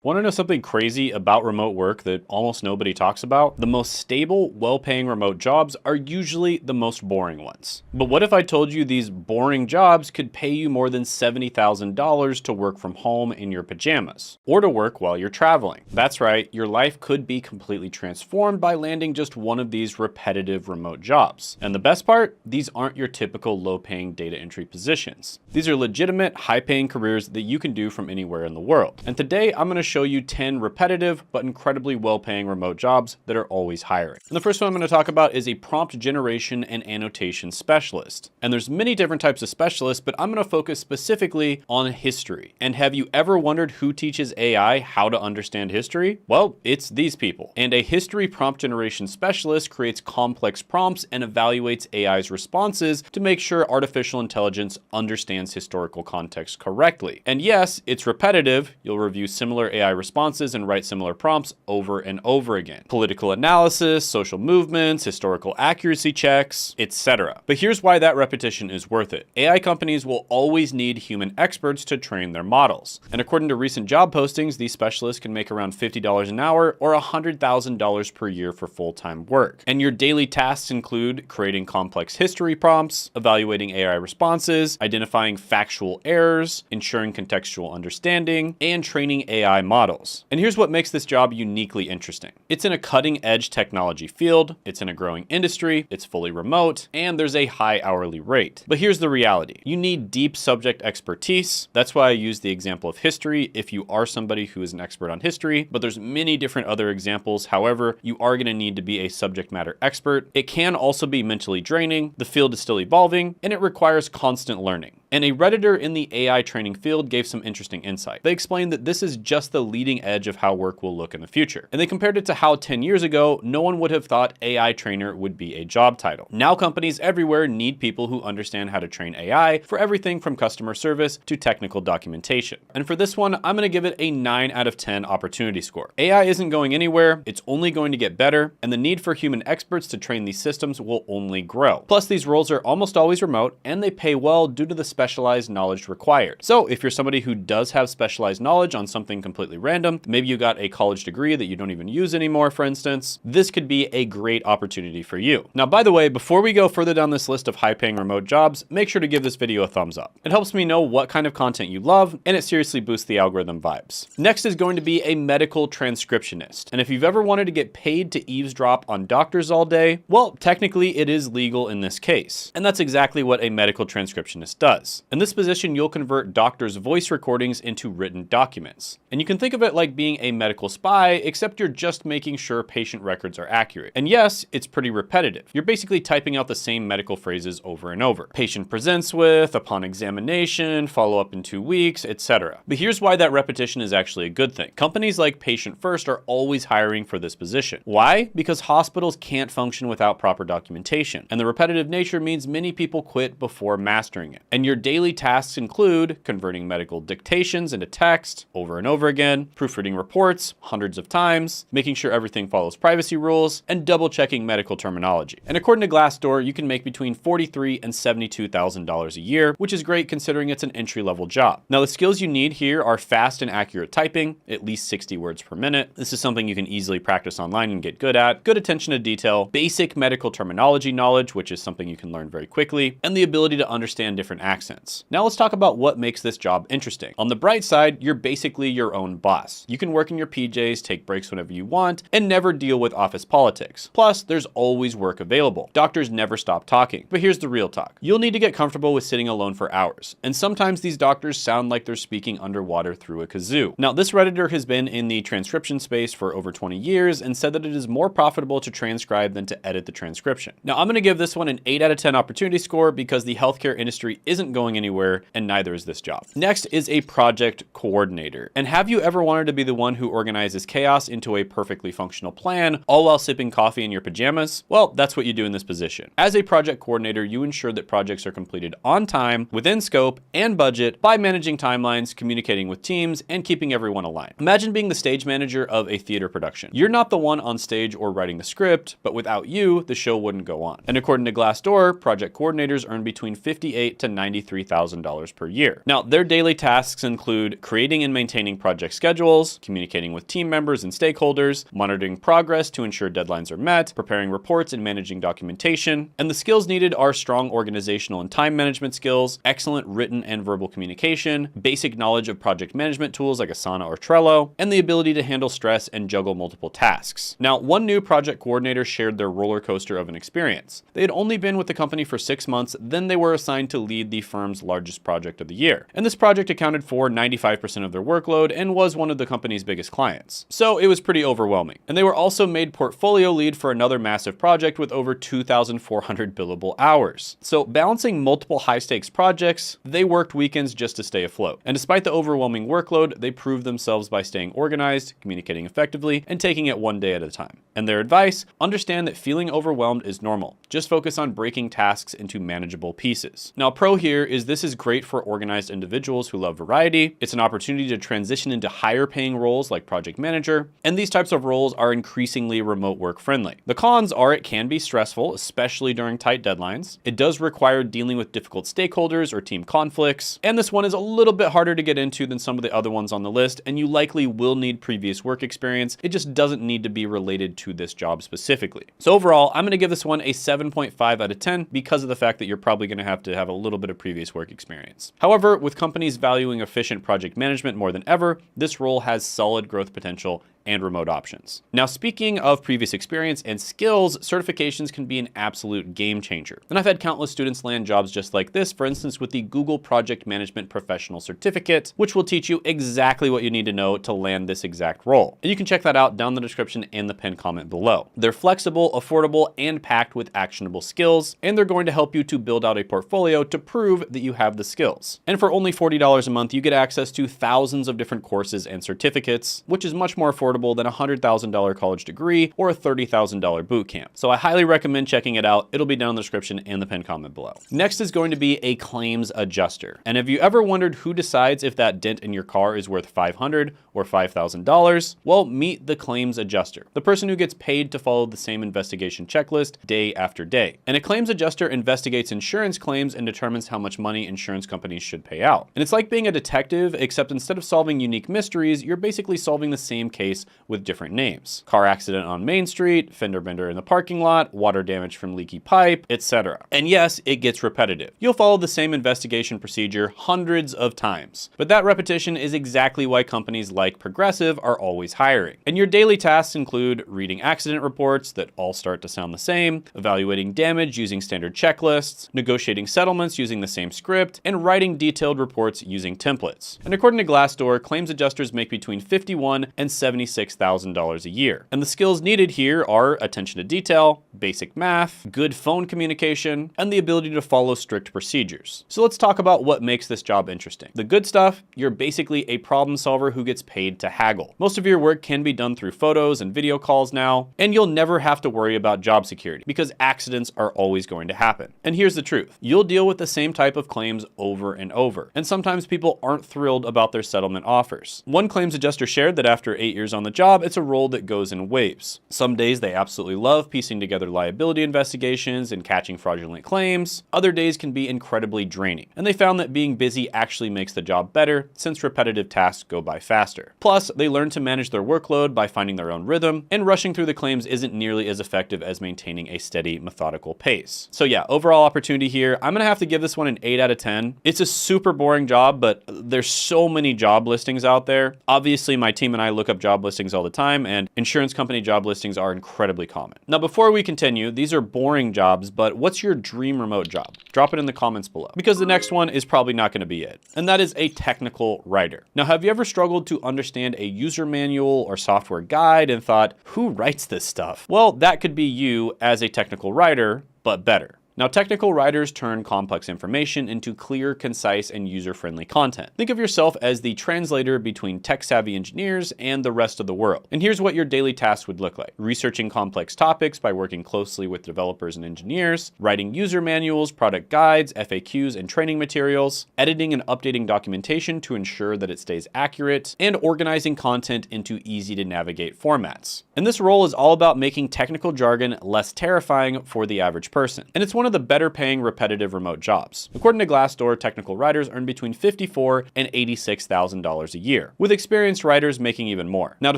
Want to know something crazy about remote work that almost nobody talks about? The most stable, well-paying remote jobs are usually the most boring ones. But what if I told you these boring jobs could pay you more than $70,000 to work from home in your pajamas, or to work while you're traveling? That's right, your life could be completely transformed by landing just one of these repetitive remote jobs. And the best part? These aren't your typical low-paying data entry positions. These are legitimate, high-paying careers that you can do from anywhere in the world. And today, I'm going to show you 10 repetitive but incredibly well-paying remote jobs that are always hiring. And the first one I'm going to talk about is a prompt generation and annotation specialist. And there's many different types of specialists, but I'm going to focus specifically on history. And have you ever wondered who teaches AI how to understand history? Well, it's these people. And a history prompt generation specialist creates complex prompts and evaluates AI's responses to make sure artificial intelligence understands historical context correctly. And yes, it's repetitive. You'll review similar AI responses and write similar prompts over and over again. Political analysis, social movements, historical accuracy checks, etc. But here's why that repetition is worth it. AI companies will always need human experts to train their models. And according to recent job postings, these specialists can make around $50 an hour or $100,000 per year for full-time work. And your daily tasks include creating complex history prompts, evaluating AI responses, identifying factual errors, ensuring contextual understanding, and training AI models. And here's what makes this job uniquely interesting. It's in a cutting-edge technology field, it's in a growing industry, it's fully remote, and there's a high hourly rate. But here's the reality. You need deep subject expertise. That's why I use the example of history if you are somebody who is an expert on history, but there's many different other examples. However, you are going to need to be a subject matter expert. It can also be mentally draining, the field is still evolving, and it requires constant learning. And a Redditor in the AI training field gave some interesting insight. They explained that this is just the leading edge of how work will look in the future. And they compared it to how 10 years ago, no one would have thought AI trainer would be a job title. Now companies everywhere need people who understand how to train AI for everything from customer service to technical documentation. And for this one, I'm going to give it a 9 out of 10 opportunity score. AI isn't going anywhere, it's only going to get better, and the need for human experts to train these systems will only grow. Plus, these roles are almost always remote, and they pay well due to the specialized knowledge required. So if you're somebody who does have specialized knowledge on something completely random, maybe you got a college degree that you don't even use anymore, for instance, this could be a great opportunity for you. Now, by the way, before we go further down this list of high-paying remote jobs, make sure to give this video a thumbs up. It helps me know what kind of content you love, and it seriously boosts the algorithm vibes. Next is going to be a medical transcriptionist. And if you've ever wanted to get paid to eavesdrop on doctors all day, well, technically it is legal in this case. And that's exactly what a medical transcriptionist does. In this position, you'll convert doctors' voice recordings into written documents. And you can think of it like being a medical spy, except you're just making sure patient records are accurate. And yes, it's pretty repetitive. You're basically typing out the same medical phrases over and over. Patient presents with, upon examination, follow up in 2 weeks, etc. But here's why that repetition is actually a good thing. Companies like Patient First are always hiring for this position. Why? Because hospitals can't function without proper documentation. And the repetitive nature means many people quit before mastering it. And your daily tasks include converting medical dictations into text over and over again, proofreading reports hundreds of times, making sure everything follows privacy rules, and double checking medical terminology. And according to Glassdoor, you can make between $43,000 and $72,000 a year, which is great considering it's an entry-level job. Now, the skills you need here are fast and accurate typing, at least 60 words per minute. This is something you can easily practice online and get good at, good attention to detail, basic medical terminology knowledge, which is something you can learn very quickly, and the ability to understand different accents. Now let's talk about what makes this job interesting. On the bright side, you're basically your own boss. You can work in your PJs, take breaks whenever you want, and never deal with office politics. Plus, there's always work available. Doctors never stop talking. But here's the real talk. You'll need to get comfortable with sitting alone for hours. And sometimes these doctors sound like they're speaking underwater through a kazoo. Now, this Redditor has been in the transcription space for over 20 years and said that it is more profitable to transcribe than to edit the transcription. Now, I'm going to give this one an 8 out of 10 opportunity score because the healthcare industry isn't going anywhere, and neither is this job. Next is a project coordinator. And have you ever wanted to be the one who organizes chaos into a perfectly functional plan, all while sipping coffee in your pajamas? Well, that's what you do in this position. As a project coordinator, you ensure that projects are completed on time, within scope, and budget by managing timelines, communicating with teams, and keeping everyone aligned. Imagine being the stage manager of a theater production. You're not the one on stage or writing the script, but without you, the show wouldn't go on. And according to Glassdoor, project coordinators earn between $58,000 to $93,000 per year. Now, their daily tasks include creating and maintaining project schedules, communicating with team members and stakeholders, monitoring progress to ensure deadlines are met, preparing reports and managing documentation. And the skills needed are strong organizational and time management skills, excellent written and verbal communication, basic knowledge of project management tools like Asana or Trello, and the ability to handle stress and juggle multiple tasks. Now, one new project coordinator shared their roller coaster of an experience. They had only been with the company for 6 months, then they were assigned to lead the firm's largest project of the year. And this project accounted for 95% of their workload and was one of the company's biggest clients. So it was pretty overwhelming. And they were also made portfolio lead for another massive project with over 2,400 billable hours. So balancing multiple high-stakes projects, they worked weekends just to stay afloat. And despite the overwhelming workload, they proved themselves by staying organized, communicating effectively, and taking it one day at a time. And their advice, understand that feeling overwhelmed is normal. Just focus on breaking tasks into manageable pieces. Now, a pro here is this is great for organized individuals who love variety. It's an opportunity to transition into higher paying roles like project manager, and these types of roles are increasingly remote work friendly. The cons are it can be stressful, especially during tight deadlines. It does require dealing with difficult stakeholders or team conflicts, and this one is a little bit harder to get into than some of the other ones on the list, and you likely will need previous work experience. It just doesn't need to be related to this job specifically. So overall, I'm going to give this one a 7.5 out of 10 because of the fact that you're probably going to have a little bit of previous work experience. However, with companies valuing efficient project management more than ever, this role has solid growth potential and remote options. Now, speaking of previous experience and skills, certifications can be an absolute game changer. And I've had countless students land jobs just like this, for instance, with the Google Project Management Professional Certificate, which will teach you exactly what you need to know to land this exact role. And you can check that out down in the description and the pinned comment below. They're flexible, affordable, and packed with actionable skills, and they're going to help you to build out a portfolio to prove that you have the skills. And for only $40 a month, you get access to thousands of different courses and certificates, which is much more affordable than a $100,000 college degree or a $30,000 boot camp. So I highly recommend checking it out. It'll be down in the description and the pinned comment below. Next is going to be a claims adjuster. And have you ever wondered who decides if that dent in your car is worth $500 or $5,000? Well, meet the claims adjuster, the person who gets paid to follow the same investigation checklist day after day. And a claims adjuster investigates insurance claims and determines how much money insurance companies should pay out. And it's like being a detective, except instead of solving unique mysteries, you're basically solving the same case with different names. Car accident on Main Street, fender bender in the parking lot, water damage from leaky pipe, etc. And yes, it gets repetitive. You'll follow the same investigation procedure hundreds of times. But that repetition is exactly why companies like Progressive are always hiring. And your daily tasks include reading accident reports that all start to sound the same, evaluating damage using standard checklists, negotiating settlements using the same script, and writing detailed reports using templates. And according to Glassdoor, claims adjusters make between $51,000 and $76,000 a year. And the skills needed here are attention to detail, basic math, good phone communication, and the ability to follow strict procedures. So let's talk about what makes this job interesting. The good stuff, you're basically a problem solver who gets paid to haggle. Most of your work can be done through photos and video calls now, and you'll never have to worry about job security because accidents are always going to happen. And here's the truth. You'll deal with the same type of claims over and over, and sometimes people aren't thrilled about their settlement offers. One claims adjuster shared that after 8 years on the job, it's a role that goes in waves. Some days they absolutely love piecing together liability investigations and catching fraudulent claims. Other days can be incredibly draining. And they found that being busy actually makes the job better since repetitive tasks go by faster. Plus, they learn to manage their workload by finding their own rhythm, and rushing through the claims isn't nearly as effective as maintaining a steady, methodical pace. So yeah, overall opportunity here, I'm gonna have to give this one an 8 out of 10. It's a super boring job, but there's so many job listings out there. Obviously, my team and I look up job listings all the time, and insurance company job listings are incredibly common. Now, before we continue, these are boring jobs, but what's your dream remote job? Drop it in the comments below, because the next one is probably not gonna be it. And that is a technical writer. Now, have you ever struggled to understand a user manual or software guide and thought, who writes this stuff? Well, that could be you as a technical writer, but better. Now, technical writers turn complex information into clear, concise, and user-friendly content. Think of yourself as the translator between tech-savvy engineers and the rest of the world. And here's what your daily tasks would look like. Researching complex topics by working closely with developers and engineers, writing user manuals, product guides, FAQs, and training materials, editing and updating documentation to ensure that it stays accurate, and organizing content into easy-to-navigate formats. And this role is all about making technical jargon less terrifying for the average person. And it's one one of the better paying repetitive remote jobs. According to Glassdoor, technical writers earn between $54,000 and $86,000 a year, with experienced writers making even more. Now, to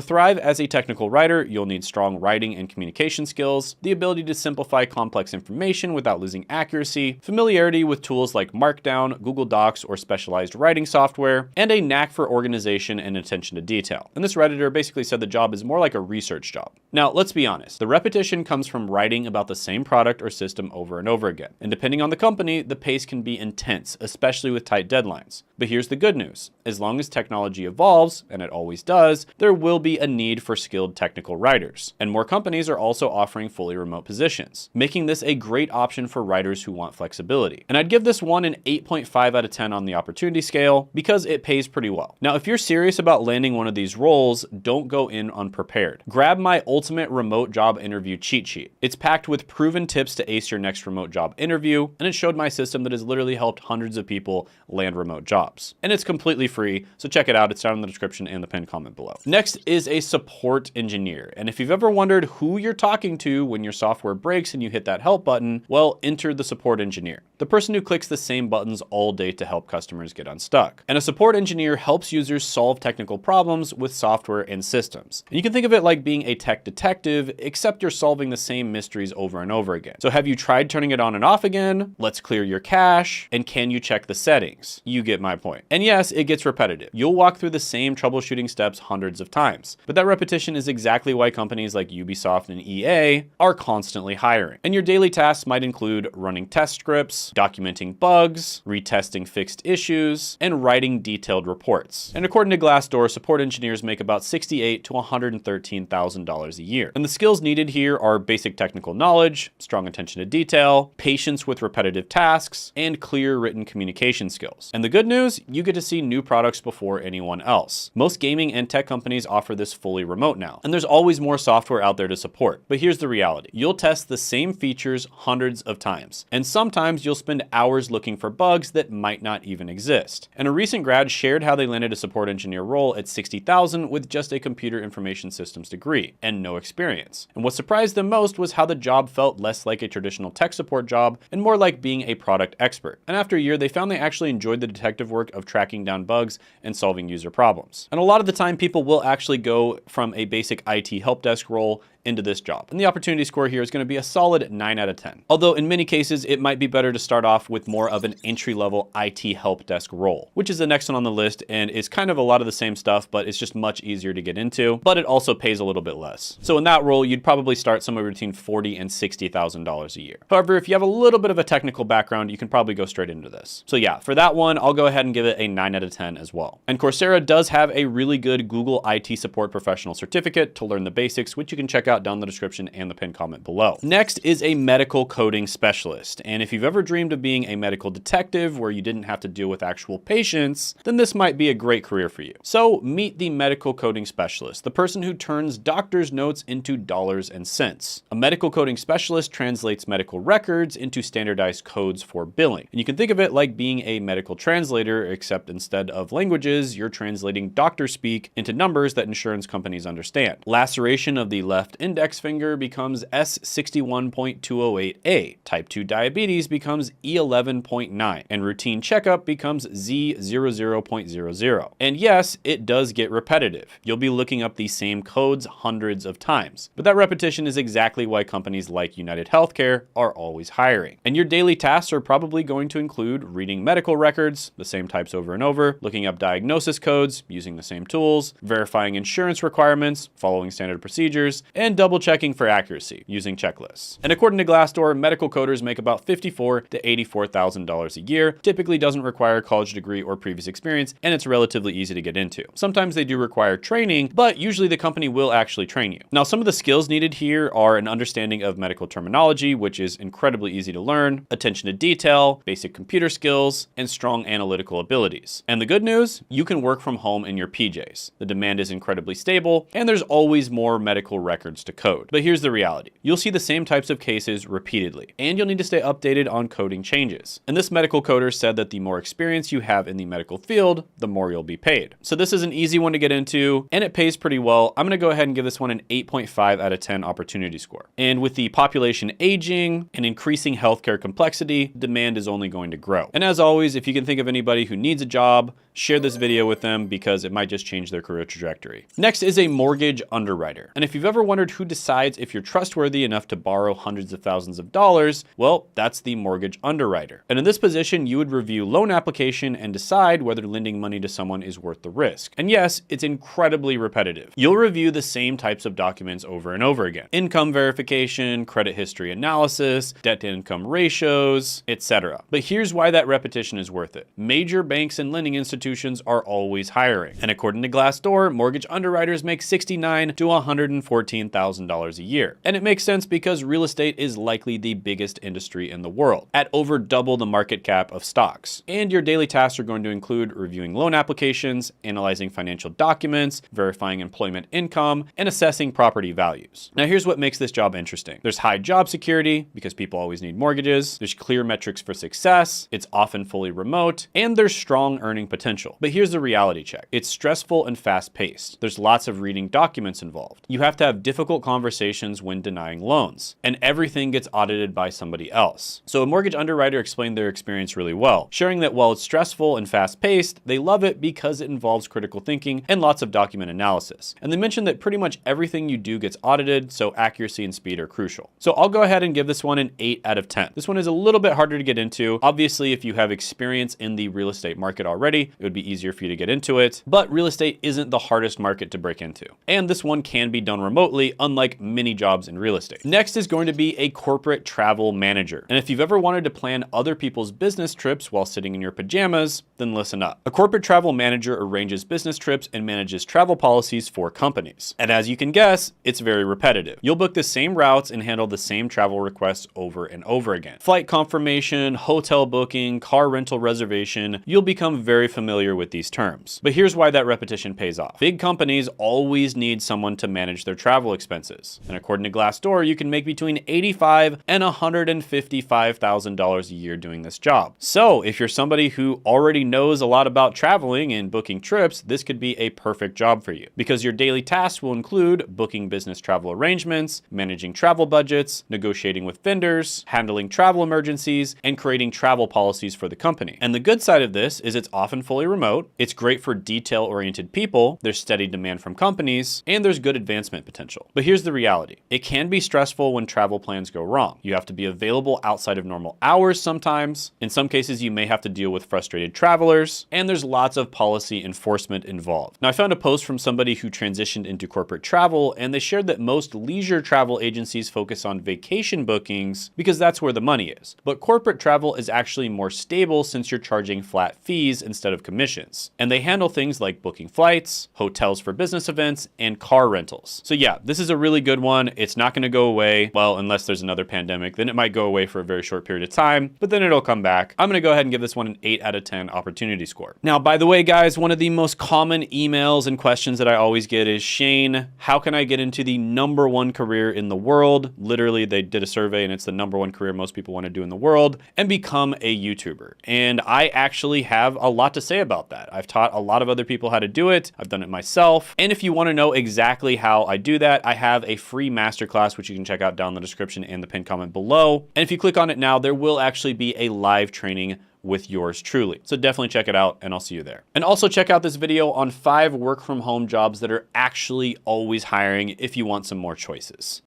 thrive as a technical writer, you'll need strong writing and communication skills, the ability to simplify complex information without losing accuracy, familiarity with tools like Markdown, Google Docs, or specialized writing software, and a knack for organization and attention to detail. And this Redditor basically said the job is more like a research job. Now, let's be honest, the repetition comes from writing about the same product or system over and over again. And depending on the company, the pace can be intense, especially with tight deadlines. But here's the good news. As long as technology evolves, and it always does, there will be a need for skilled technical writers. And more companies are also offering fully remote positions, making this a great option for writers who want flexibility. And I'd give this one an 8.5 out of 10 on the opportunity scale because it pays pretty well. Now, if you're serious about landing one of these roles, don't go in unprepared. Grab my ultimate remote job interview cheat sheet. It's packed with proven tips to ace your next remote job interview, and it showed my system that has literally helped hundreds of people land remote jobs. And it's completely free, so check it out. It's down in the description and the pinned comment below. Next is a support engineer. And if you've ever wondered who you're talking to when your software breaks and you hit that help button, well, enter the support engineer, the person who clicks the same buttons all day to help customers get unstuck. And a support engineer helps users solve technical problems with software and systems. And you can think of it like being a tech detective, except you're solving the same mysteries over and over again. So have you tried turning it on and off again? Let's clear your cache. And can you check the settings? You get my point. And yes, it gets repetitive. You'll walk through the same troubleshooting steps hundreds of times. But that repetition is exactly why companies like Ubisoft and EA are constantly hiring. And your daily tasks might include running test scripts, documenting bugs, retesting fixed issues, and writing detailed reports. And according to Glassdoor, support engineers make about $68,000 to $113,000 a year. And the skills needed here are basic technical knowledge, strong attention to detail, patience with repetitive tasks, and clear written communication skills. And the good news, you get to see new products before anyone else. Most gaming and tech companies offer this fully remote now, and there's always more software out there to support. But here's the reality. You'll test the same features hundreds of times, and sometimes you'll spend hours looking for bugs that might not even exist. And a recent grad shared how they landed a support engineer role at $60,000 with just a computer information systems degree and no experience. And what surprised them most was how the job felt less like a traditional tech support job and more like being a product expert. And after a year, they found they actually enjoyed the detective work of tracking down bugs and solving user problems. And a lot of the time, people will actually go from a basic IT help desk role into this job. And the opportunity score here is going to be a solid 9 out of 10. Although in many cases, it might be better to start off with more of an entry-level IT help desk role, which is the next one on the list and is kind of a lot of the same stuff, but it's just much easier to get into, but it also pays a little bit less. So in that role, you'd probably start somewhere between $40,000 and $60,000 a year. However, if you have a little bit of a technical background, you can probably go straight into this. So yeah, for that one, I'll go ahead and give it a 9 out of 10 as well. And Coursera does have a really good Google IT support professional certificate to learn the basics, which you can check out down in the description and the pinned comment below. Next is a medical coding specialist. And if you've ever dreamed of being a medical detective where you didn't have to deal with actual patients, then this might be a great career for you. So meet the medical coding specialist, the person who turns doctor's notes into dollars and cents. A medical coding specialist translates medical records into standardized codes for billing. And you can think of it like being a medical translator, except instead of languages, you're translating doctor speak into numbers that insurance companies understand. Laceration of the left index finger becomes S61.208A. Type 2 diabetes becomes E11.9. And routine checkup becomes Z00.00. And yes, it does get repetitive. You'll be looking up these same codes hundreds of times. But that repetition is exactly why companies like United Healthcare are always hiring. And your daily tasks are probably going to include reading medical records, the same types over and over, looking up diagnosis codes, using the same tools, verifying insurance requirements, following standard procedures, and double-checking for accuracy, using checklists. And according to Glassdoor, medical coders make about $54,000 to $84,000 a year, typically doesn't require a college degree or previous experience, and it's relatively easy to get into. Sometimes they do require training, but usually the company will actually train you. Now, some of the skills needed here are an understanding of medical terminology, which is incredibly easy to learn, attention to detail, basic computer skills, and strong analytical abilities. And the good news, you can work from home in your PJs. The demand is incredibly stable, and there's always more medical records words to code. But here's the reality. You'll see the same types of cases repeatedly, and you'll need to stay updated on coding changes. And this medical coder said that the more experience you have in the medical field, the more you'll be paid. So this is an easy one to get into, and it pays pretty well. I'm gonna go ahead and give this one an 8.5 out of 10 opportunity score. And with the population aging and increasing healthcare complexity, demand is only going to grow. And as always, if you can think of anybody who needs a job, share this video with them because it might just change their career trajectory. Next is a mortgage underwriter. And if you've ever wondered who decides if you're trustworthy enough to borrow hundreds of thousands of dollars, well, that's the mortgage underwriter. And in this position, you would review loan application and decide whether lending money to someone is worth the risk. And yes, it's incredibly repetitive. You'll review the same types of documents over and over again. Income verification, credit history analysis, debt to income ratios, etc. But here's why that repetition is worth it. Major banks and lending institutions are always hiring. And according to Glassdoor, mortgage underwriters make $69,000 to $114,000 a year. And it makes sense because real estate is likely the biggest industry in the world, at over double the market cap of stocks. And your daily tasks are going to include reviewing loan applications, analyzing financial documents, verifying employment income, and assessing property values. Now here's what makes this job interesting. There's high job security because people always need mortgages. There's clear metrics for success. It's often fully remote, and there's strong earning potential. But here's the reality check. It's stressful and fast-paced. There's lots of reading documents involved. You have to have difficult conversations when denying loans, and everything gets audited by somebody else. So a mortgage underwriter explained their experience really well, sharing that while it's stressful and fast-paced, they love it because it involves critical thinking and lots of document analysis. And they mentioned that pretty much everything you do gets audited, so accuracy and speed are crucial. So I'll go ahead and give this one an 8 out of 10. This one is a little bit harder to get into. Obviously, if you have experience in the real estate market already, it would be easier for you to get into it, but real estate isn't the hardest market to break into. And this one can be done remotely, unlike many jobs in real estate. Next is going to be a corporate travel manager. And if you've ever wanted to plan other people's business trips while sitting in your pajamas, then listen up. A corporate travel manager arranges business trips and manages travel policies for companies. And as you can guess, it's very repetitive. You'll book the same routes and handle the same travel requests over and over again. Flight confirmation, hotel booking, car rental reservation, you'll become very familiar with these terms. But here's why that repetition pays off. Big companies always need someone to manage their travel expenses. And according to Glassdoor, you can make between $85,000 and $155,000 a year doing this job. So if you're somebody who already knows a lot about traveling and booking trips, this could be a perfect job for you because your daily tasks will include booking business travel arrangements, managing travel budgets, negotiating with vendors, handling travel emergencies, and creating travel policies for the company. And the good side of this is it's often fully remote, it's great for detail-oriented people, there's steady demand from companies, and there's good advancement potential. But here's the reality. It can be stressful when travel plans go wrong. You have to be available outside of normal hours sometimes. In some cases, you may have to deal with frustrated travelers, and there's lots of policy enforcement involved. Now, I found a post from somebody who transitioned into corporate travel, and they shared that most leisure travel agencies focus on vacation bookings because that's where the money is. But corporate travel is actually more stable since you're charging flat fees instead of commissions. And they handle things like booking flights, hotels for business events, and car rentals. So yeah, this is a really good one. It's not going to go away. Well, unless there's another pandemic, then it might go away for a very short period of time, but then it'll come back. I'm going to go ahead and give this one an 8 out of 10 opportunity score. Now, by the way, guys, one of the most common emails and questions that I always get is, Shane, how can I get into the #1 career in the world? Literally, they did a survey and it's the #1 career most people want to do in the world, and become a YouTuber. And I actually have a lot to say about that. I've taught a lot of other people how to do it. I've done it myself. And if you want to know exactly how I do that, I have a free masterclass, which you can check out down in the description and the pinned comment below. And if you click on it now, there will actually be a live training with yours truly. So definitely check it out and I'll see you there. And also check out this video on 5 work from home jobs that are actually always hiring if you want some more choices.